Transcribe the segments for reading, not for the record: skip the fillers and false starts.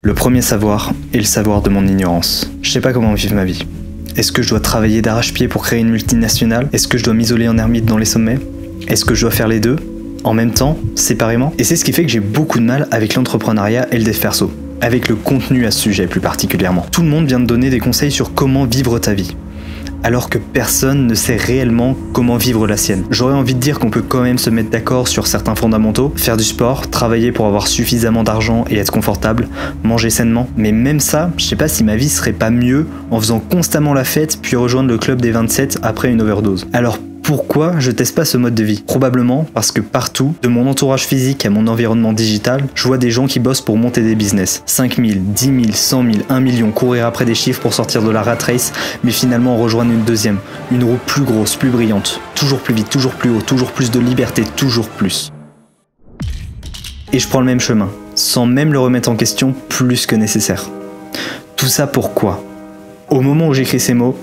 Le premier savoir est le savoir de mon ignorance. Je sais pas comment vivre ma vie. Est-ce que je dois travailler d'arrache-pied pour créer une multinationale? Est-ce que je dois m'isoler en ermite dans les sommets? Est-ce que je dois faire les deux? En même temps? Séparément? Et c'est ce qui fait que j'ai beaucoup de mal avec l'entrepreneuriat et le dev perso. Avec le contenu à ce sujet plus particulièrement. Tout le monde vient de donner des conseils sur comment vivre ta vie. Alors que personne ne sait réellement comment vivre la sienne. J'aurais envie de dire qu'on peut quand même se mettre d'accord sur certains fondamentaux, faire du sport, travailler pour avoir suffisamment d'argent et être confortable, manger sainement, mais même ça, je sais pas si ma vie serait pas mieux en faisant constamment la fête puis rejoindre le club des 27 après une overdose. Alors pourquoi je teste pas ce mode de vie? Probablement parce que partout, de mon entourage physique à mon environnement digital, je vois des gens qui bossent pour monter des business. 5 000, 10 000, 100 000, 1 million, courir après des chiffres pour sortir de la rat race, mais finalement rejoindre une deuxième, une roue plus grosse, plus brillante, toujours plus vite, toujours plus haut, toujours plus de liberté, toujours plus. Et je prends le même chemin, sans même le remettre en question plus que nécessaire. Tout ça pourquoi? Au moment où j'écris ces mots,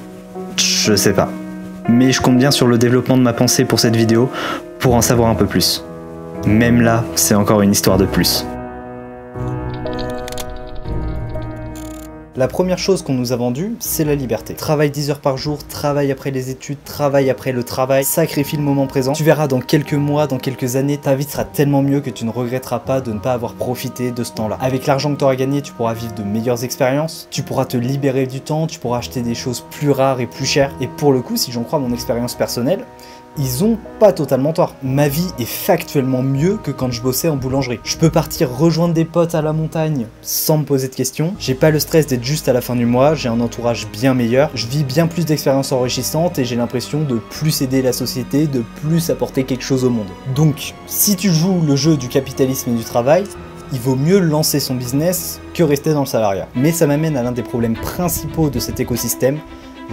je sais pas. Mais je compte bien sur le développement de ma pensée pour cette vidéo pour en savoir un peu plus. Même là, c'est encore une histoire de plus. La première chose qu'on nous a vendue, c'est la liberté. Travaille 10 heures par jour, travaille après les études, travaille après le travail, sacrifie le moment présent. Tu verras dans quelques mois, dans quelques années, ta vie sera tellement mieux que tu ne regretteras pas de ne pas avoir profité de ce temps-là. Avec l'argent que tu auras gagné, tu pourras vivre de meilleures expériences, tu pourras te libérer du temps, tu pourras acheter des choses plus rares et plus chères. Et pour le coup, si j'en crois mon expérience personnelle, ils ont pas totalement tort. Ma vie est factuellement mieux que quand je bossais en boulangerie. Je peux partir rejoindre des potes à la montagne sans me poser de questions. J'ai pas le stress d'être juste à la fin du mois, j'ai un entourage bien meilleur. Je vis bien plus d'expériences enrichissantes et j'ai l'impression de plus aider la société, de plus apporter quelque chose au monde. Donc, si tu joues le jeu du capitalisme et du travail, il vaut mieux lancer son business que rester dans le salariat. Mais ça m'amène à l'un des problèmes principaux de cet écosystème,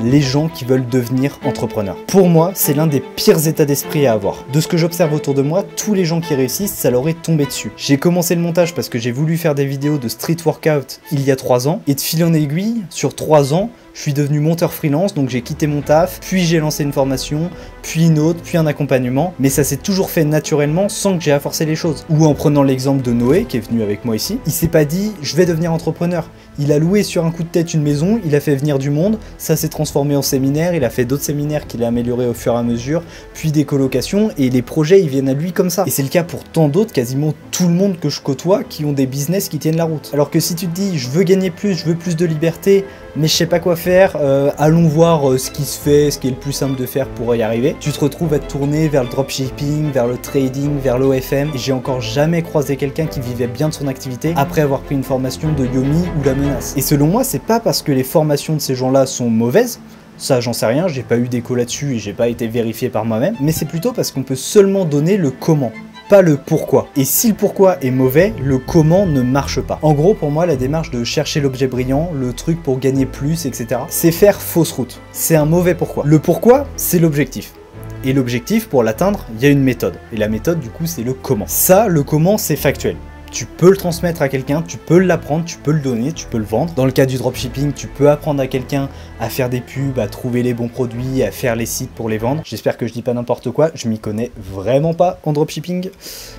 les gens qui veulent devenir entrepreneurs. Pour moi, c'est l'un des pires états d'esprit à avoir. De ce que j'observe autour de moi, tous les gens qui réussissent, ça leur est tombé dessus. J'ai commencé le montage parce que j'ai voulu faire des vidéos de street workout il y a 3 ans, et de fil en aiguille, sur 3 ans, je suis devenu monteur freelance, donc j'ai quitté mon taf, puis j'ai lancé une formation, puis une autre, puis un accompagnement, mais ça s'est toujours fait naturellement sans que j'ai à forcer les choses. Ou en prenant l'exemple de Noé, qui est venu avec moi ici, il s'est pas dit « je vais devenir entrepreneur ». Il a loué sur un coup de tête une maison, il a fait venir du monde, ça s'est transformé en séminaire, il a fait d'autres séminaires qu'il a améliorés au fur et à mesure, puis des colocations, et les projets ils viennent à lui comme ça. Et c'est le cas pour tant d'autres, quasiment tout le monde que je côtoie, qui ont des business qui tiennent la route. Alors que si tu te dis « je veux gagner plus, je veux plus de liberté », mais je sais pas quoi faire, allons voir ce qui se fait, ce qui est le plus simple de faire pour y arriver. Tu te retrouves à te tourner vers le dropshipping, vers le trading, vers l'OFM, et j'ai encore jamais croisé quelqu'un qui vivait bien de son activité après avoir pris une formation de Yomi ou la menace. Et selon moi, c'est pas parce que les formations de ces gens-là sont mauvaises, ça j'en sais rien, j'ai pas eu d'écho là-dessus et j'ai pas été vérifié par moi-même, mais c'est plutôt parce qu'on peut seulement donner le comment, pas le pourquoi. Et si le pourquoi est mauvais, le comment ne marche pas. En gros, pour moi, la démarche de chercher l'objet brillant, le truc pour gagner plus, etc., c'est faire fausse route. C'est un mauvais pourquoi. Le pourquoi, c'est l'objectif. Et l'objectif, pour l'atteindre, il y a une méthode. Et la méthode, du coup, c'est le comment. Ça, le comment, c'est factuel. Tu peux le transmettre à quelqu'un, tu peux l'apprendre, tu peux le donner, tu peux le vendre. Dans le cas du dropshipping, tu peux apprendre à quelqu'un à faire des pubs, à trouver les bons produits, à faire les sites pour les vendre. J'espère que je dis pas n'importe quoi, je m'y connais vraiment pas en dropshipping.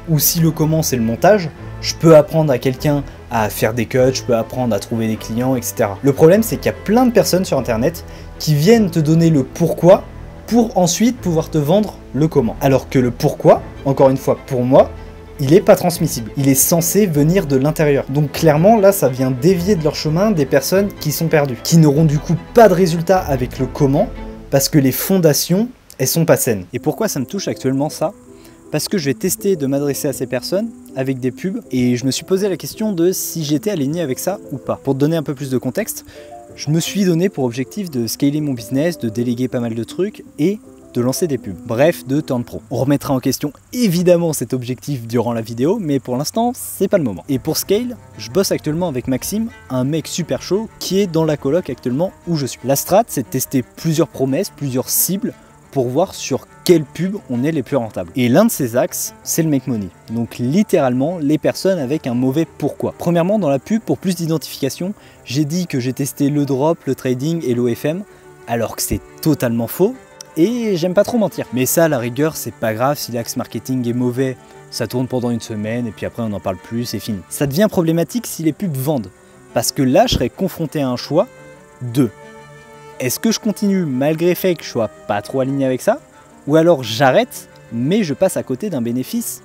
Ou si le comment c'est le montage, je peux apprendre à quelqu'un à faire des cuts, je peux apprendre à trouver des clients, etc. Le problème c'est qu'il y a plein de personnes sur internet qui viennent te donner le pourquoi pour ensuite pouvoir te vendre le comment. Alors que le pourquoi, encore une fois pour moi, il est pas transmissible, il est censé venir de l'intérieur. Donc clairement là ça vient dévier de leur chemin des personnes qui sont perdues, qui n'auront du coup pas de résultat avec le comment, parce que les fondations, elles sont pas saines. Et pourquoi ça me touche actuellement ça? Parce que je vais tester de m'adresser à ces personnes avec des pubs, et je me suis posé la question de si j'étais aligné avec ça ou pas. Pour te donner un peu plus de contexte, je me suis donné pour objectif de scaler mon business, de déléguer pas mal de trucs, et de lancer des pubs, bref, de turn pro. On remettra en question évidemment cet objectif durant la vidéo, mais pour l'instant, c'est pas le moment. Et pour Scale, je bosse actuellement avec Maxime, un mec super chaud qui est dans la coloc actuellement où je suis. La strat, c'est de tester plusieurs promesses, plusieurs cibles, pour voir sur quelle pub on est les plus rentables. Et l'un de ces axes, c'est le make money. Donc littéralement, les personnes avec un mauvais pourquoi. Premièrement, dans la pub, pour plus d'identification, j'ai dit que j'ai testé le drop, le trading et l'OFM, alors que c'est totalement faux. Et j'aime pas trop mentir. Mais ça, à la rigueur, c'est pas grave si l'axe marketing est mauvais. Ça tourne pendant une semaine et puis après on n'en parle plus, c'est fini. Ça devient problématique si les pubs vendent. Parce que là, je serais confronté à un choix de est-ce que je continue malgré le fait que je sois pas trop aligné avec ça, ou alors j'arrête, mais je passe à côté d'un bénéfice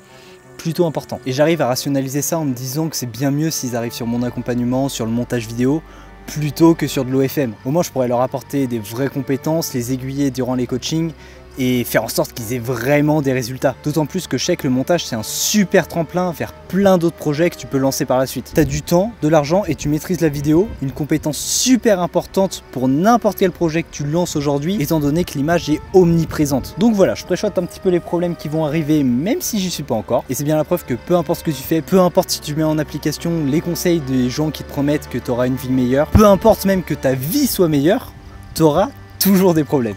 plutôt important. Et j'arrive à rationaliser ça en me disant que c'est bien mieux s'ils arrivent sur mon accompagnement, sur le montage vidéo, plutôt que sur de l'OFM. Au moins, je pourrais leur apporter des vraies compétences, les aiguiller durant les coachings, et faire en sorte qu'ils aient vraiment des résultats. D'autant plus que je sais que le montage c'est un super tremplin vers plein d'autres projets que tu peux lancer par la suite. Tu as du temps, de l'argent et tu maîtrises la vidéo, une compétence super importante pour n'importe quel projet que tu lances aujourd'hui, étant donné que l'image est omniprésente. Donc voilà, je préchote un petit peu les problèmes qui vont arriver, même si j'y suis pas encore. Et c'est bien la preuve que peu importe ce que tu fais, peu importe si tu mets en application les conseils des gens qui te promettent que tu auras une vie meilleure, peu importe même que ta vie soit meilleure, tu auras toujours des problèmes.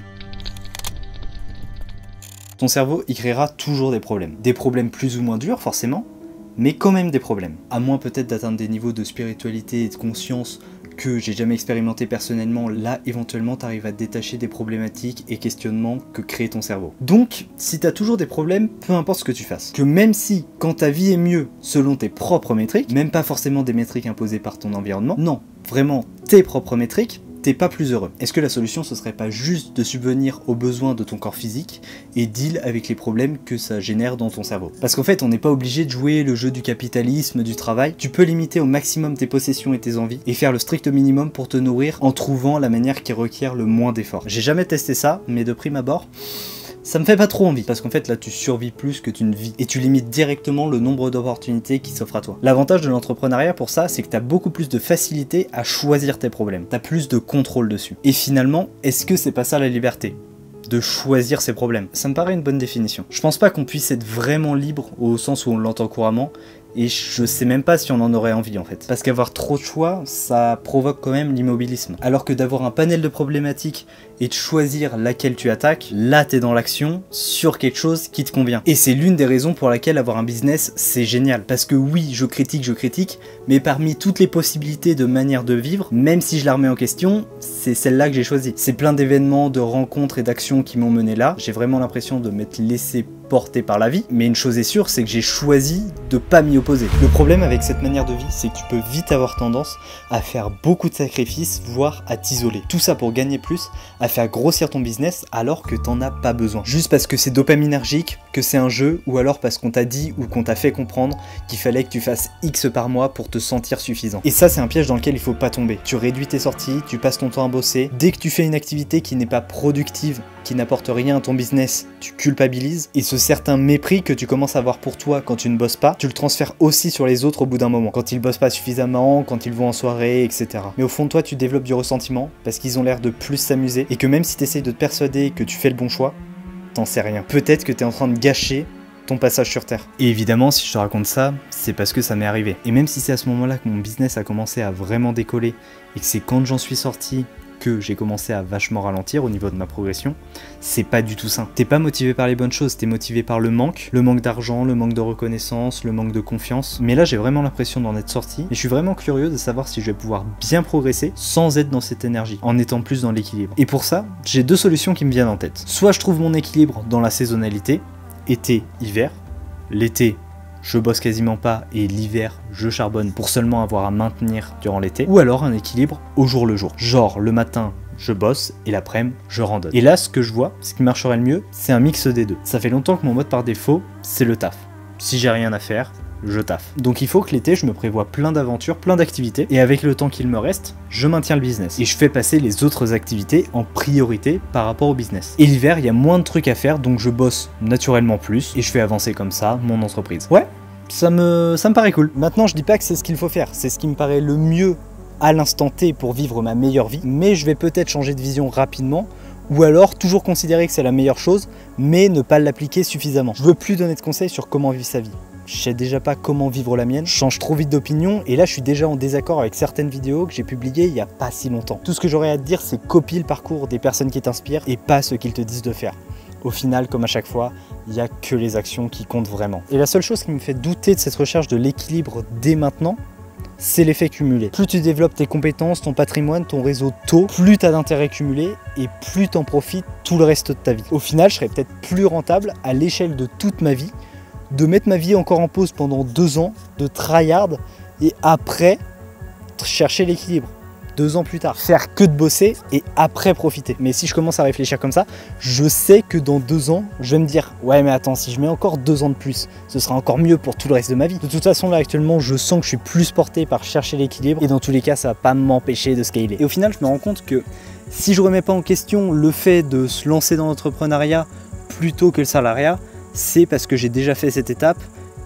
Ton cerveau, il créera toujours des problèmes. Des problèmes plus ou moins durs, forcément, mais quand même des problèmes. À moins peut-être d'atteindre des niveaux de spiritualité et de conscience que j'ai jamais expérimenté personnellement, là, éventuellement, tu arrives à te détacher des problématiques et questionnements que crée ton cerveau. Donc, si tu as toujours des problèmes, peu importe ce que tu fasses. Que même si, quand ta vie est mieux, selon tes propres métriques, même pas forcément des métriques imposées par ton environnement, non, vraiment tes propres métriques, t'es pas plus heureux. Est-ce que la solution ce serait pas juste de subvenir aux besoins de ton corps physique et deal avec les problèmes que ça génère dans ton cerveau? Parce qu'en fait on n'est pas obligé de jouer le jeu du capitalisme, du travail, tu peux limiter au maximum tes possessions et tes envies et faire le strict minimum pour te nourrir en trouvant la manière qui requiert le moins d'efforts. J'ai jamais testé ça, mais de prime abord, ça me fait pas trop envie, parce qu'en fait là tu survis plus que tu ne vis, et tu limites directement le nombre d'opportunités qui s'offrent à toi. L'avantage de l'entrepreneuriat pour ça, c'est que tu as beaucoup plus de facilité à choisir tes problèmes, tu as plus de contrôle dessus. Et finalement, est-ce que c'est pas ça la liberté ? De choisir ses problèmes. Ça me paraît une bonne définition. Je pense pas qu'on puisse être vraiment libre au sens où on l'entend couramment, et je sais même pas si on en aurait envie en fait. Parce qu'avoir trop de choix, ça provoque quand même l'immobilisme. Alors que d'avoir un panel de problématiques et de choisir laquelle tu attaques, là t'es dans l'action sur quelque chose qui te convient. Et c'est l'une des raisons pour laquelle avoir un business c'est génial. Parce que oui, je critique, mais parmi toutes les possibilités de manière de vivre, même si je la remets en question, c'est celle-là que j'ai choisie. C'est plein d'événements, de rencontres et d'actions qui m'ont mené là. J'ai vraiment l'impression de m'être laissé porté par la vie, mais une chose est sûre, c'est que j'ai choisi de pas m'y opposer. Le problème avec cette manière de vie, c'est que tu peux vite avoir tendance à faire beaucoup de sacrifices, voire à t'isoler. Tout ça pour gagner plus, à faire grossir ton business alors que t'en as pas besoin. Juste parce que c'est dopaminergique, que c'est un jeu, ou alors parce qu'on t'a dit ou qu'on t'a fait comprendre qu'il fallait que tu fasses X par mois pour te sentir suffisant. Et ça, c'est un piège dans lequel il faut pas tomber. Tu réduis tes sorties, tu passes ton temps à bosser. Dès que tu fais une activité qui n'est pas productive, qui n'apporte rien à ton business, tu culpabilises, et ce certain mépris que tu commences à avoir pour toi quand tu ne bosses pas, tu le transfères aussi sur les autres au bout d'un moment, quand ils bossent pas suffisamment, quand ils vont en soirée, etc. Mais au fond de toi, tu développes du ressentiment, parce qu'ils ont l'air de plus s'amuser, et que même si tu essayes de te persuader que tu fais le bon choix, t'en sais rien. Peut-être que tu es en train de gâcher ton passage sur Terre. Et évidemment, si je te raconte ça, c'est parce que ça m'est arrivé. Et même si c'est à ce moment-là que mon business a commencé à vraiment décoller, et que c'est quand j'en suis sorti que j'ai commencé à vachement ralentir au niveau de ma progression, c'est pas du tout sain. T'es pas motivé par les bonnes choses, t'es motivé par le manque d'argent, le manque de reconnaissance, le manque de confiance. Mais là, j'ai vraiment l'impression d'en être sorti, et je suis vraiment curieux de savoir si je vais pouvoir bien progresser sans être dans cette énergie, en étant plus dans l'équilibre. Et pour ça, j'ai deux solutions qui me viennent en tête. Soit je trouve mon équilibre dans la saisonnalité, été, hiver. L'été, je bosse quasiment pas, et l'hiver, je charbonne pour seulement avoir à maintenir durant l'été. Ou alors un équilibre au jour le jour. Genre, le matin, je bosse, et l'après-midi, je randonne. Et là, ce que je vois, ce qui marcherait le mieux, c'est un mix des deux. Ça fait longtemps que mon mode par défaut, c'est le taf. Si j'ai rien à faire, je taffe. Donc il faut que l'été, je me prévoie plein d'aventures, plein d'activités, et avec le temps qu'il me reste, je maintiens le business. Et je fais passer les autres activités en priorité par rapport au business. Et l'hiver, il y a moins de trucs à faire, donc je bosse naturellement plus, et je fais avancer comme ça mon entreprise. Ouais, ça me paraît cool. Maintenant, je dis pas que c'est ce qu'il faut faire, c'est ce qui me paraît le mieux à l'instant T pour vivre ma meilleure vie, mais je vais peut-être changer de vision rapidement, ou alors toujours considérer que c'est la meilleure chose, mais ne pas l'appliquer suffisamment. Je veux plus donner de conseils sur comment vivre sa vie. Je sais déjà pas comment vivre la mienne, je change trop vite d'opinion, et là je suis déjà en désaccord avec certaines vidéos que j'ai publiées il y a pas si longtemps. Tout ce que j'aurais à te dire, c'est copie le parcours des personnes qui t'inspirent et pas ce qu'ils te disent de faire. Au final, comme à chaque fois, il n'y a que les actions qui comptent vraiment. Et la seule chose qui me fait douter de cette recherche de l'équilibre dès maintenant, c'est l'effet cumulé. Plus tu développes tes compétences, ton patrimoine, ton réseau tôt, plus tu as d'intérêt cumulé et plus tu en profites tout le reste de ta vie. Au final, je serais peut-être plus rentable à l'échelle de toute ma vie de mettre ma vie encore en pause pendant 2 ans, de tryhard, et après chercher l'équilibre. 2 ans plus tard, faire que de bosser et après profiter. Mais si je commence à réfléchir comme ça, je sais que dans 2 ans, je vais me dire ouais mais attends, si je mets encore 2 ans de plus, ce sera encore mieux pour tout le reste de ma vie. De toute façon là actuellement, je sens que je suis plus porté par chercher l'équilibre et dans tous les cas, ça va pas m'empêcher de scaler. Et au final, je me rends compte que si je remets pas en question le fait de se lancer dans l'entrepreneuriat plutôt que le salariat, c'est parce que j'ai déjà fait cette étape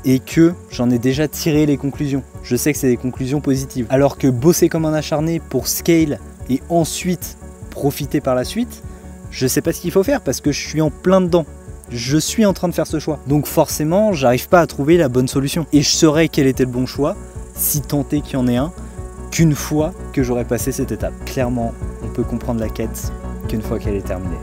et que j'en ai déjà tiré les conclusions. Je sais que c'est des conclusions positives. Alors que bosser comme un acharné pour scale et ensuite profiter par la suite, je sais pas ce qu'il faut faire parce que je suis en plein dedans. Je suis en train de faire ce choix. Donc forcément, j'arrive pas à trouver la bonne solution. Et je saurais quel était le bon choix, si tant est qu'il y en ait un, qu'une fois que j'aurai passé cette étape. Clairement, on peut comprendre la quête qu'une fois qu'elle est terminée.